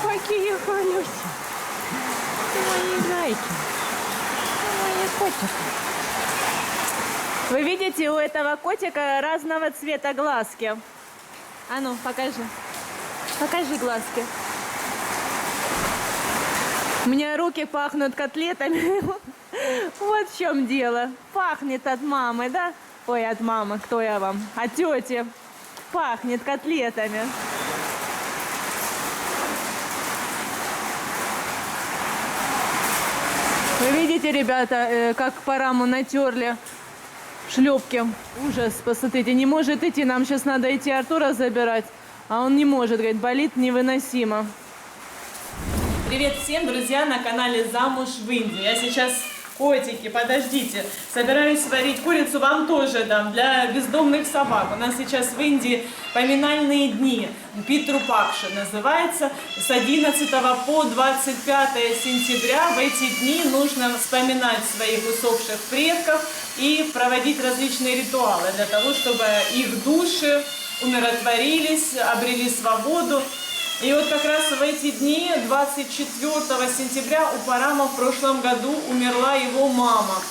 Какие колеса. Мои зайки. Мои котики. Вы видите, у этого котика разного цвета глазки. А ну, покажи. Покажи глазки. У меня руки пахнут котлетами. Вот в чем дело. Пахнет от мамы, да? Ой, от мамы. Кто я вам? От тети. Пахнет котлетами. Вы видите, ребята, как по раму натерли шлепки. Ужас, посмотрите, не может идти. Нам сейчас надо идти Артура забирать, а он не может, говорит, болит невыносимо. Привет всем, друзья, на канале «Замуж в Индии». Я сейчас, котики, подождите, собираюсь сварить курицу, вам тоже дам, для бездомных собак. У нас сейчас в Индии поминальные дни, Питру-Пакша называется, с 11 по 25 сентября. В эти дни нужно вспоминать своих усопших предков и проводить различные ритуалы для того, чтобы их души умиротворились, обрели свободу. И вот как раз в эти дни, 24 сентября, у Парама в прошлом году умерла его мама.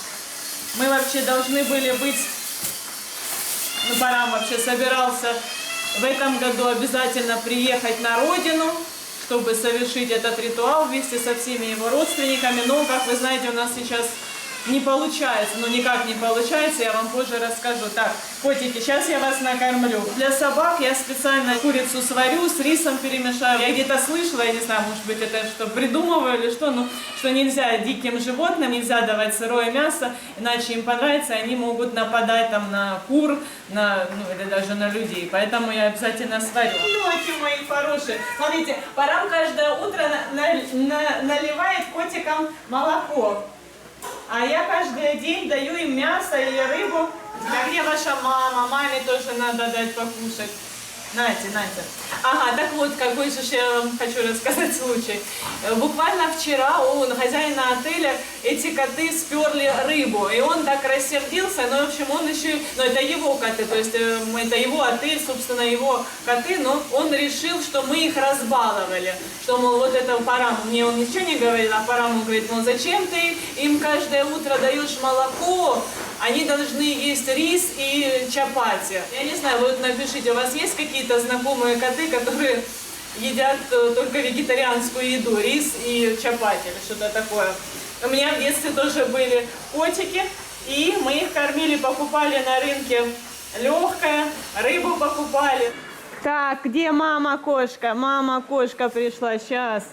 Мы вообще должны были быть, Парам вообще собирался в этом году обязательно приехать на родину, чтобы совершить этот ритуал вместе со всеми его родственниками. Но, как вы знаете, у нас сейчас не получается, ну никак не получается, я вам позже расскажу. Так, котики, сейчас я вас накормлю. Для собак я специально курицу сварю, с рисом перемешаю. Я где-то слышала, я не знаю, может быть это что, придумываю или что, ну, что нельзя диким животным, нельзя давать сырое мясо, иначе им понравится, они могут нападать там на кур, на, ну или даже на людей. Поэтому я обязательно сварю. Ну, мои хорошие, смотрите, Парам каждое утро наливает котикам молоко. А я каждый день даю им мясо или рыбу. А где ваша мама? Маме тоже надо дать покушать. Нате, Нате. Ага, так вот, какой же я вам хочу рассказать случай. Буквально вчера у хозяина отеля эти коты сперли рыбу. И он так рассердился, но в общем он еще, ну это его коты, то есть это его отель, собственно его коты, но он решил, что мы их разбаловали. Что, мол, вот это Параму, мне он ничего не говорил, а Параму говорит, мол, зачем ты им каждое утро даешь молоко? Они должны есть рис и чапати. Я не знаю, вы вот напишите, у вас есть какие-то знакомые коты, которые едят только вегетарианскую еду, рис и чапати или что-то такое. У меня в детстве тоже были котики, и мы их кормили, покупали на рынке легкое, рыбу покупали. Так, где мама-кошка? Мама-кошка пришла, сейчас.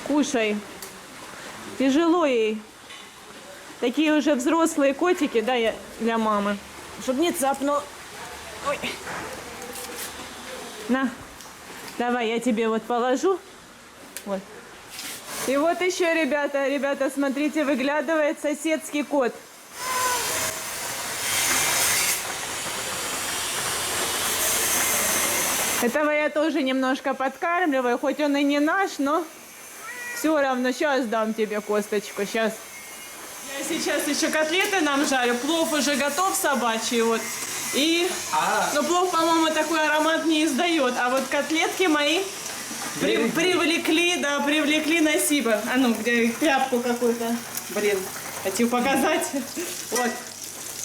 Кушай. Тяжело ей. Такие уже взрослые котики, да, я для мамы. Чтоб не цапнул. Ой. На. Давай, я тебе вот положу. Вот. И вот еще, ребята, смотрите, выглядывает соседский кот. Этого я тоже немножко подкармливаю, хоть он и не наш, но все равно, сейчас дам тебе косточку, сейчас. Я сейчас еще котлеты нам жарю, плов уже готов собачий, вот. И, ну, плов, по-моему, такой аромат не издает, а вот котлетки мои привлекли Насиба. А ну, где тряпку какую-то, блин, хочу показать. Вот,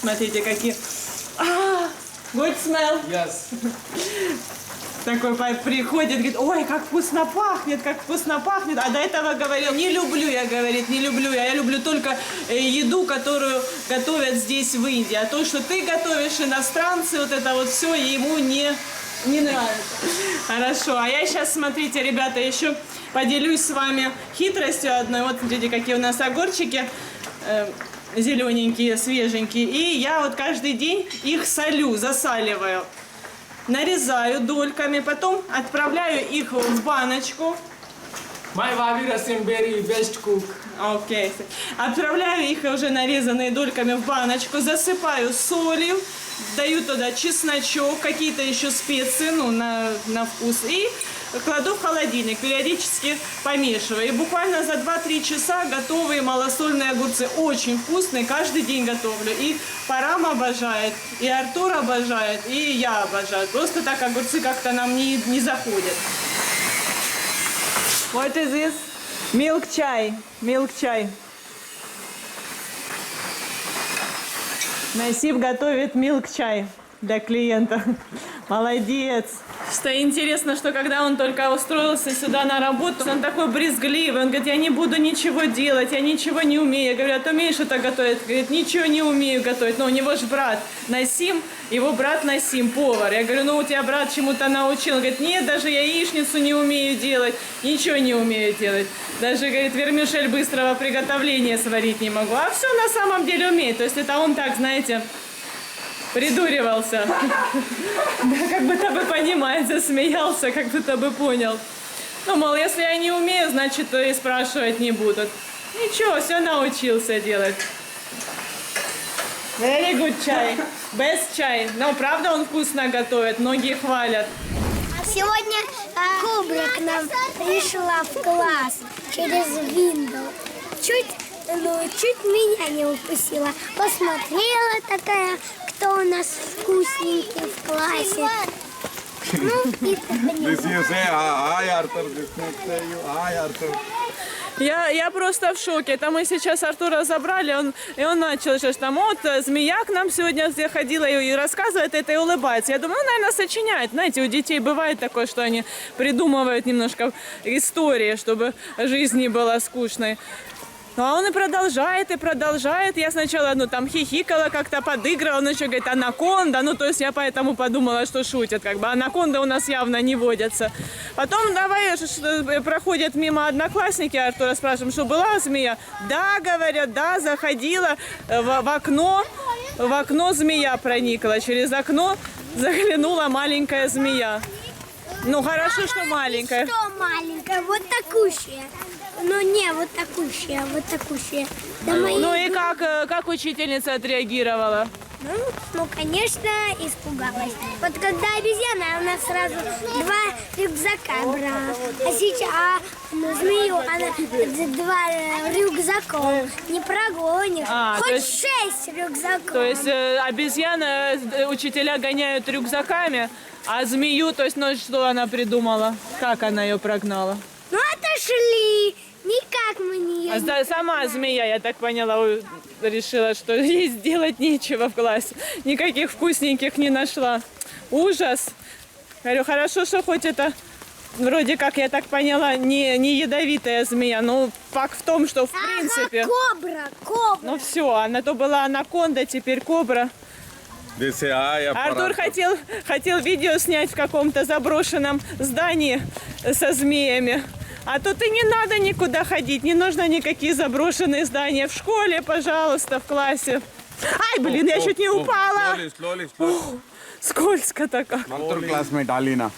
смотрите, какие. Good smell. Yes. Такой приходит, говорит, ой, как вкусно пахнет, А до этого говорил, не люблю я, говорит, не люблю я. Я люблю только еду, которую готовят здесь в Индии. А то, что ты готовишь, иностранцы, вот это вот все ему не нравится. Хорошо, а я сейчас, смотрите, ребята, еще поделюсь с вами хитростью одной. Вот смотрите, какие у нас огурчики. Зелененькие, свеженькие. И я вот каждый день их солю, засаливаю. Нарезаю дольками, потом отправляю их в баночку. My Vavi Rasim very best cook. Окей. Отправляю их уже нарезанные дольками в баночку, засыпаю солью, даю туда чесночок, какие-то еще специи, ну, на вкус. И кладу в холодильник, периодически помешиваю. И буквально за 2-3 часа готовые малосольные огурцы. Очень вкусные, каждый день готовлю. И Парам обожает, и Артур обожает, и я обожаю. Просто так огурцы как-то нам не заходят. What is this? Milk чай. Milk чай. Насип готовит milk чай для клиента. Молодец. Что интересно, что когда он только устроился сюда на работу, он такой брезгливый. Он говорит, я не буду ничего делать, я ничего не умею. Я говорю, а ты умеешь это готовить? Говорит, ничего не умею готовить. Но у него же брат Насим, его брат Насим, повар. Я говорю, ну у тебя брат чему-то научил. Он говорит, нет, даже яичницу не умею делать, ничего не умею делать. Даже, говорит, вермишель быстрого приготовления сварить не могу. А все на самом деле умеет. То есть это он так, знаете, придуривался. Да, как будто бы понимает, засмеялся, как будто бы понял. Ну, мол, если я не умею, значит, то и спрашивать не будут. Ничего, все научился делать. Very good чай. Best чай. Но правда он вкусно готовит, многие хвалят. Сегодня Кобра к нам пришла в класс через Windows. Чуть меня не укусила. Посмотрела такая, кто у нас вкусненький в классе. Ну, и This you say, hi Arthur, this not say you, hi Arthur. Я просто в шоке. Это мы сейчас Артура забрали, и он начал, что там вот змея к нам сегодня ходила и рассказывает это и улыбается. Я думаю, ну, наверное, сочиняет. Знаете, у детей бывает такое, что они придумывают немножко истории, чтобы жизнь не была скучной. Ну, а он и продолжает, и продолжает. Я сначала, там хихикала, как-то подыгрывала. Он еще говорит, анаконда. Ну, то есть я поэтому подумала, что шутят. Как бы анаконды у нас явно не водятся. Потом давай, проходят мимо одноклассники, Артура спрашиваем, что была змея? Да, говорят, да, заходила в окно змея проникла. Через окно заглянула маленькая змея. Ну, хорошо, что маленькая. Что маленькая? Вот такущая. Ну, не, вот такущая, вот такущая. Да Ну и как учительница отреагировала? Ну, конечно, испугалась. Вот когда обезьяна, она сразу 2 рюкзака брала. А сейчас змею она 2 рюкзака не прогонишь. Хоть 6 рюкзаков. То есть обезьяна, учителя гоняют рюкзаками, а змею, то есть, ну что она придумала? Как она ее прогнала? Ну, отошли. Никак мы не А сама змея, я так поняла, решила, что ей сделать нечего в классе. Никаких вкусненьких не нашла. Ужас. Говорю, хорошо, что хоть это вроде как, я так поняла, не ядовитая змея. Но факт в том, что в принципе... Кобра. Ну все, она то была анаконда, теперь кобра. They say, hi Артур хотел видео снять в каком-то заброшенном здании со змеями. А тут и не надо никуда ходить, не нужно никакие заброшенные здания. В школе, пожалуйста, в классе. Ай, блин, я чуть не упала. Slowly. Скользко-то как. Arthur classmate Alina.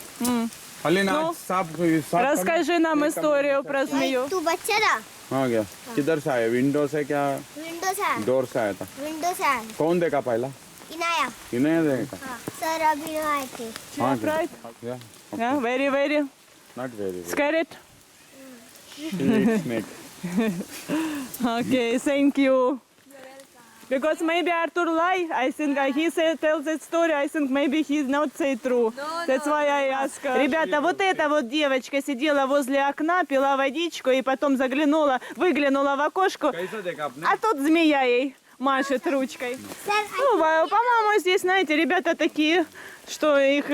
Alina, Расскажи нам историю про змею. तू बच्चा था हाँ गया किधर से आया विंडो से क्या विंडो से आया डोर से आया था विंडो से आया कौन देखा पहला इनाया इन्हें देखा हाँ सर अभी आए थे हाँ Right? yeah Yeah, very not very scared. snake Okay, thank you. Because maybe Arthur lie. I think he tells that story. I think maybe he's not say true. That's why I ask. Ребята, вот эта вот девочка сидела возле окна, пила водичку и потом выглянула в окошко, कैसा देखा आपने а тут змея ей машет ручкой. Ну, по-моему, здесь, знаете, ребята такие, что их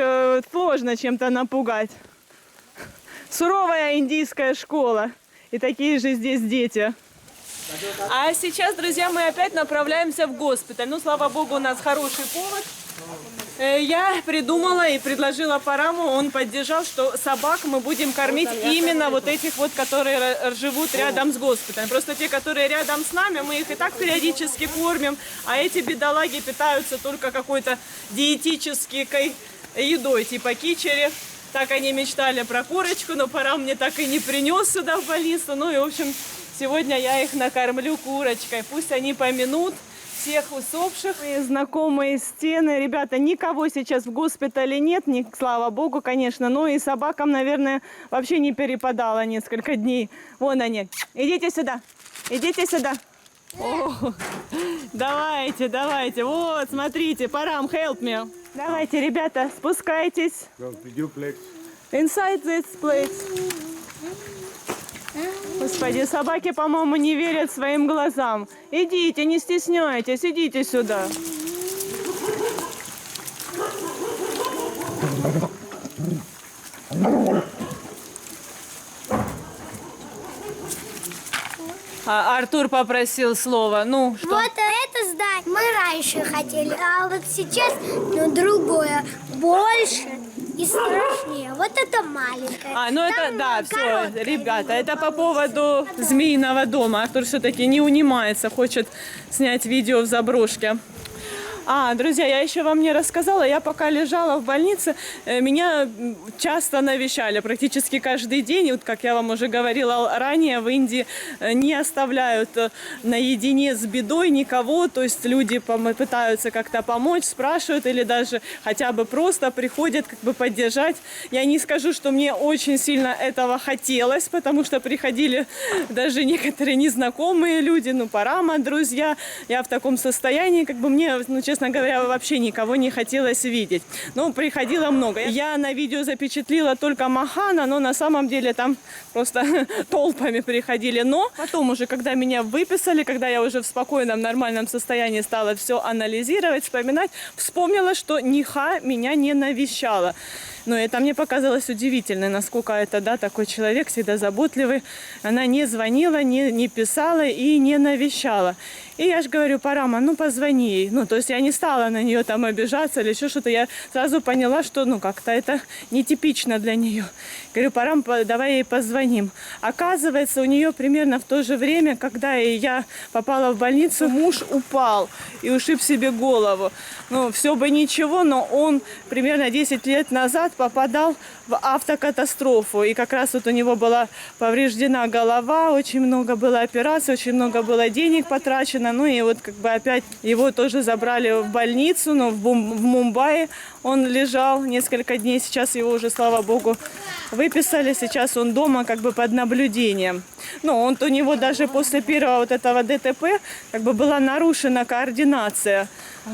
сложно чем-то напугать. Суровая индийская школа. И такие же здесь дети. А сейчас, друзья, мы опять направляемся в госпиталь. Ну, слава богу, у нас хороший повод. Я придумала и предложила Параму, он поддержал, что собак мы будем кормить именно вот этих вот, которые живут рядом с госпиталем. Просто те, которые рядом с нами, мы их и так периодически кормим, а эти бедолаги питаются только какой-то диетической едой, типа кичери. Так они мечтали про курочку, но Парам мне так и не принес сюда в больницу. Ну и, в общем, сегодня я их накормлю курочкой. Пусть они помянут всех усопших. Мои знакомые стены. Ребята, никого сейчас в госпитале нет, слава богу, конечно. Но и собакам, наверное, вообще не перепадало несколько дней. Вон они. Идите сюда. Идите сюда. О, давайте, давайте. Вот, смотрите, Парам, help me. Давайте, ребята, спускайтесь. Inside this place. Господи, собаки, по-моему, не верят своим глазам. Идите, не стесняйтесь, идите сюда. Артур попросил слово. Ну, что? Вот это здание мы раньше хотели, а вот сейчас, ну, другое, больше и страшнее. Вот это маленькое. Ну это, Там да, все, короткое. ребята, это по поводу змеиного дома. Артур все-таки не унимается, хочет снять видео в заброшке. Друзья, я еще вам не рассказала, я пока лежала в больнице, меня часто навещали, практически каждый день. Вот, как я вам уже говорила ранее, в Индии не оставляют наедине с бедой никого, то есть люди пытаются как-то помочь, спрашивают или даже хотя бы просто приходят как бы поддержать. Я не скажу, что мне очень сильно этого хотелось, потому что приходили даже некоторые незнакомые люди, Парама, друзья. Я в таком состоянии, как бы мне, честно говоря, вообще никого не хотелось видеть. Но приходило много. Я на видео запечатлила только Махана, но на самом деле там просто толпами приходили. Но потом уже, когда меня выписали, когда я уже в спокойном, нормальном состоянии стала все анализировать, вспоминать, вспомнила, что Ниха меня не навещала. Но это мне показалось удивительно, насколько это, такой человек, всегда заботливый. Она не звонила, не писала и не навещала. И я же говорю, Парама, позвони ей. То есть я не стала на нее там обижаться или еще что-то. Я сразу поняла, что, как-то это нетипично для нее. Говорю, Парам, давай ей позвоним. Оказывается, у нее примерно в то же время, когда я попала в больницу, муж упал и ушиб себе голову. Все бы ничего, но он примерно 10 лет назад попадал в автокатастрофу. И как раз вот у него была повреждена голова, очень много было операций, очень много было денег потрачено. И вот как бы опять его тоже забрали в больницу, но в Мумбаи он лежал несколько дней. Сейчас его уже, слава богу, выписали. Сейчас он дома как бы под наблюдением. У него даже после первого вот этого ДТП как бы была нарушена координация.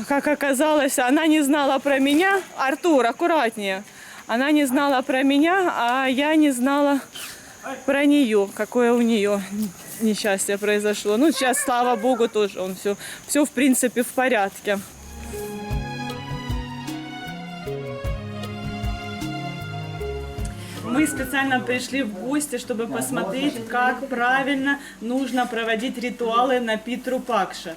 Как оказалось, она не знала про меня. Артур, аккуратнее. Она не знала про меня, а я не знала про нее, какое у нее несчастье произошло. Сейчас, слава богу, тоже он все в принципе в порядке. Мы специально пришли в гости, чтобы посмотреть, как правильно нужно проводить ритуалы на Питру-Пакша.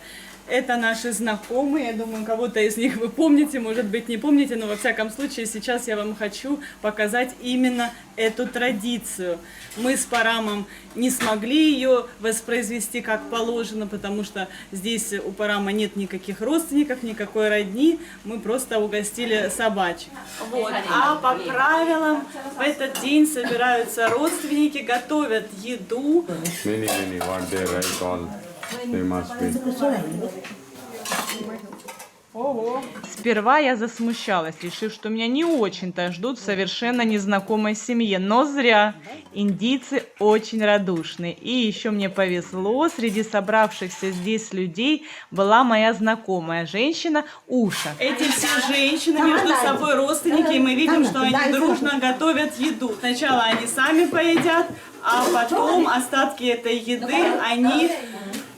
Это наши знакомые, я думаю, кого-то из них вы помните, может быть, не помните, но во всяком случае сейчас я вам хочу показать именно эту традицию. Мы с Парамом не смогли ее воспроизвести как положено, потому что здесь у Парама нет никаких родственников, никакой родни, мы просто угостили собачек. А по правилам в этот день собираются родственники, готовят еду. Сперва я засмущалась, решив, что меня не очень-то ждут в совершенно незнакомой семье. Но зря. Индийцы очень радушные. И еще мне повезло, среди собравшихся здесь людей была моя знакомая женщина Уша. Эти все женщины между собой родственники, и мы видим, что они дружно готовят еду. Сначала они сами поедят, а потом остатки этой еды они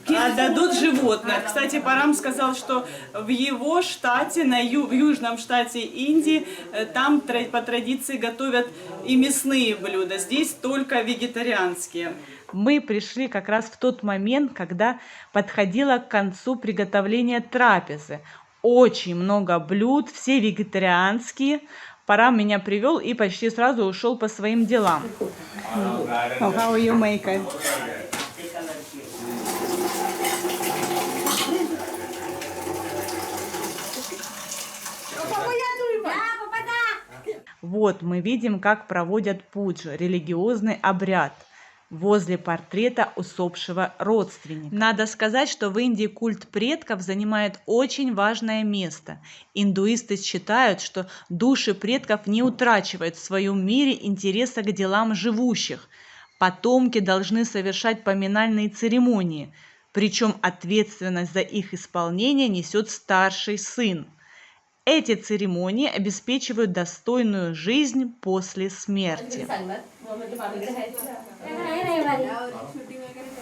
отдадут животных. Кстати, Парам сказал, что в его штате, в южном штате Индии, там по традиции готовят и мясные блюда. Здесь только вегетарианские. Мы пришли как раз в тот момент, когда подходило к концу приготовления трапезы. Очень много блюд, все вегетарианские. Парам меня привел и почти сразу ушел по своим делам. How you make it? Вот мы видим, как проводят пуджу, религиозный обряд. возле портрета усопшего родственника. Надо сказать, что в Индии культ предков занимает очень важное место. Индуисты считают, что души предков не утрачивают в своем мире интереса к делам живущих. Потомки должны совершать поминальные церемонии, причем ответственность за их исполнение несет старший сын. Эти церемонии обеспечивают достойную жизнь после смерти.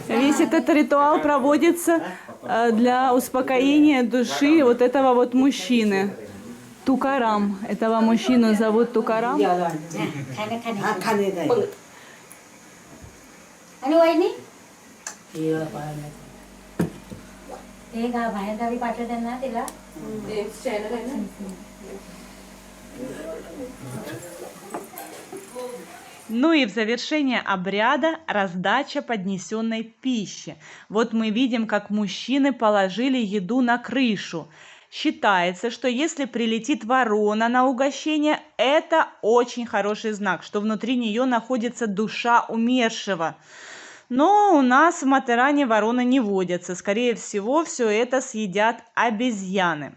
Весь этот ритуал проводится для успокоения души вот этого вот мужчины. Тукарам. Этого мужчину зовут Тукарам. Ну и в завершение обряда раздача поднесенной пищи. Вот мы видим, как мужчины положили еду на крышу. Считается, что если прилетит ворона на угощение, это очень хороший знак, что внутри нее находится душа умершего. Но у нас в Матеране вороны не водятся. Скорее всего, все это съедят обезьяны.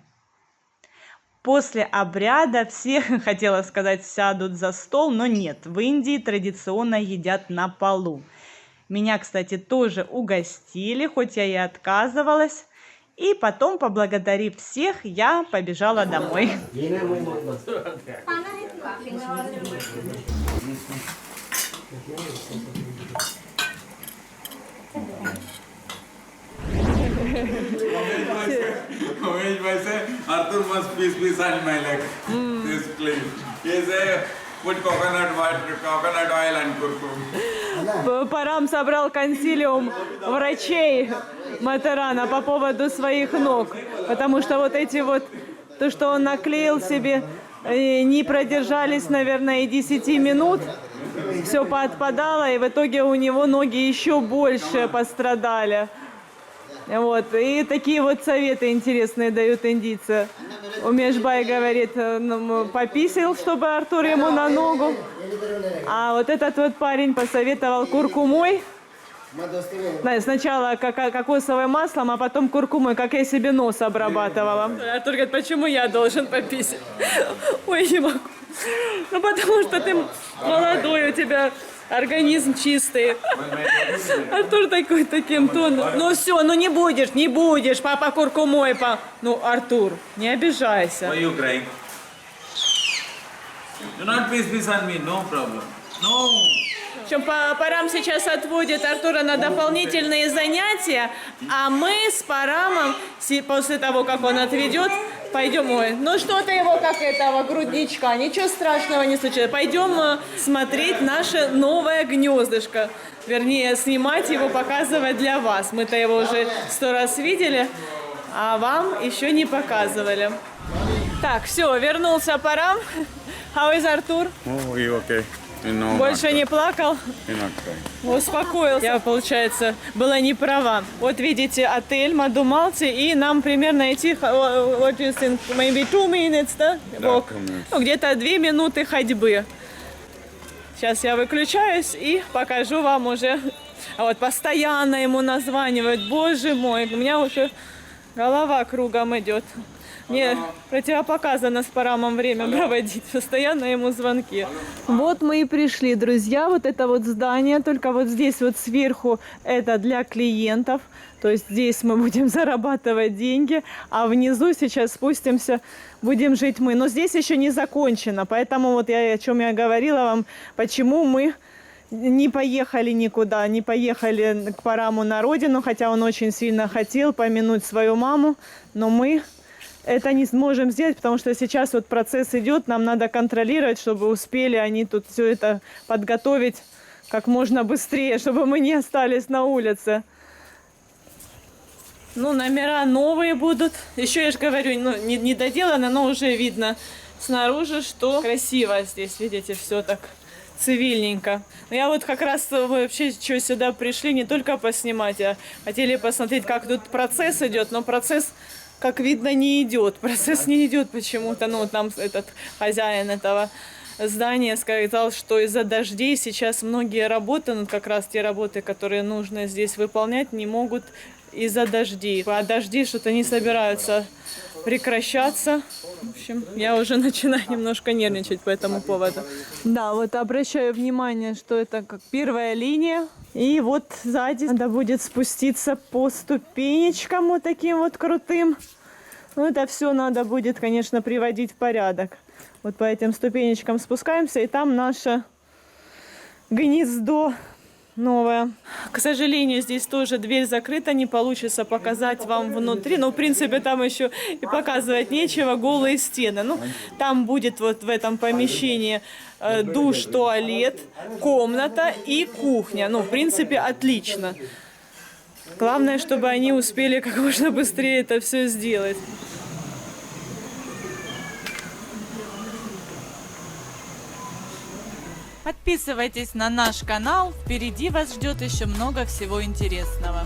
После обряда все, хотела сказать, сядут за стол, но нет. В Индии традиционно едят на полу. Меня, кстати, тоже угостили, хоть я и отказывалась. И потом, поблагодарив всех, я побежала домой. Umesh bhai say, Arthur must peace and my leg. This please. He say, put coconut oil and kurkum. Парам собрал консилиум врачей Матерана по поводу своих ног, потому что вот эти вот, то, что он наклеил себе, не продержались, наверное, и 10 минут, все поотпадало, и в итоге у него ноги еще больше пострадали. Вот. И такие вот советы интересные дают индийцы. Умеш бай говорит, пописал, чтобы Артур ему на ногу. А вот этот вот парень посоветовал куркумой. Сначала кокосовым маслом, а потом куркумой, как я себе нос обрабатывала. Артур говорит, почему я должен пописать? Ой, не могу. Ну, потому что ты молодой, у тебя организм чистый. Артур таким тоном. Ну все, ну не будешь, папа куркумой. Ну, Артур, не обижайся. Why you crying? Do not peace on me, no problem. No. В общем, Парам сейчас отводит Артура на дополнительные занятия, а мы с Парамом, после того, как он отведет, пойдем, ну что-то его как этого грудничка, ничего страшного не случилось. Пойдем смотреть наше новое гнездышко. Вернее, снимать его, показывать для вас. Мы-то его уже 100 раз видели, а вам еще не показывали. Так, все, вернулся Парам. How is Артур? Oh, you okay? No, Больше не плакал? Успокоился. Я, получается, была не права. Вот видите, отель Мадумалти, и нам примерно идти, what do you think, maybe 2 minutes, да? Да, Ну, где-то 2 минуты ходьбы. Сейчас я выключаюсь и покажу вам уже. А вот постоянно ему названивают. Боже мой, у меня уже голова кругом идет. Мне противопоказано с Парамом время проводить, постоянно ему звонки. Вот мы и пришли, друзья, вот это вот здание, только вот здесь вот сверху это для клиентов, то есть здесь мы будем зарабатывать деньги, а внизу сейчас спустимся, будем жить мы. Но здесь еще не закончено, поэтому вот о чем я говорила вам, почему мы не поехали никуда, не поехали к Параму на родину, хотя он очень сильно хотел помянуть свою маму, но мы это не сможем сделать, потому что сейчас вот процесс идет, нам надо контролировать, чтобы успели они тут все это подготовить как можно быстрее, чтобы мы не остались на улице. Ну, номера новые будут. Еще, я же говорю, ну, не доделано, но уже видно снаружи, что красиво здесь, видите, все так цивильненько. Но я вот как раз вообще что сюда пришли не только поснимать, а хотели посмотреть, как тут процесс идет, но процесс, как видно, не идет. Процесс не идет почему-то. Ну, там этот хозяин этого здания сказал, что из-за дождей сейчас многие работы, ну как раз те работы, которые нужно здесь выполнять, не могут из-за дождей. А дожди что-то не собираются прекращаться. В общем, я уже начинаю немножко нервничать по этому поводу. Да, вот обращаю внимание, что это как первая линия. И вот сзади надо будет спуститься по ступенечкам вот таким вот крутым. Ну, это все надо будет, конечно, приводить в порядок. Вот по этим ступенечкам спускаемся, и там наше гнездо новое. К сожалению, здесь тоже дверь закрыта, не получится показать вам внутри. Но, в принципе, там еще и показывать нечего, голые стены. Ну, там будет вот в этом помещении душ, туалет, комната и кухня. Ну, в принципе, отлично. Главное, чтобы они успели как можно быстрее это все сделать. Подписывайтесь на наш канал, впереди вас ждет еще много всего интересного.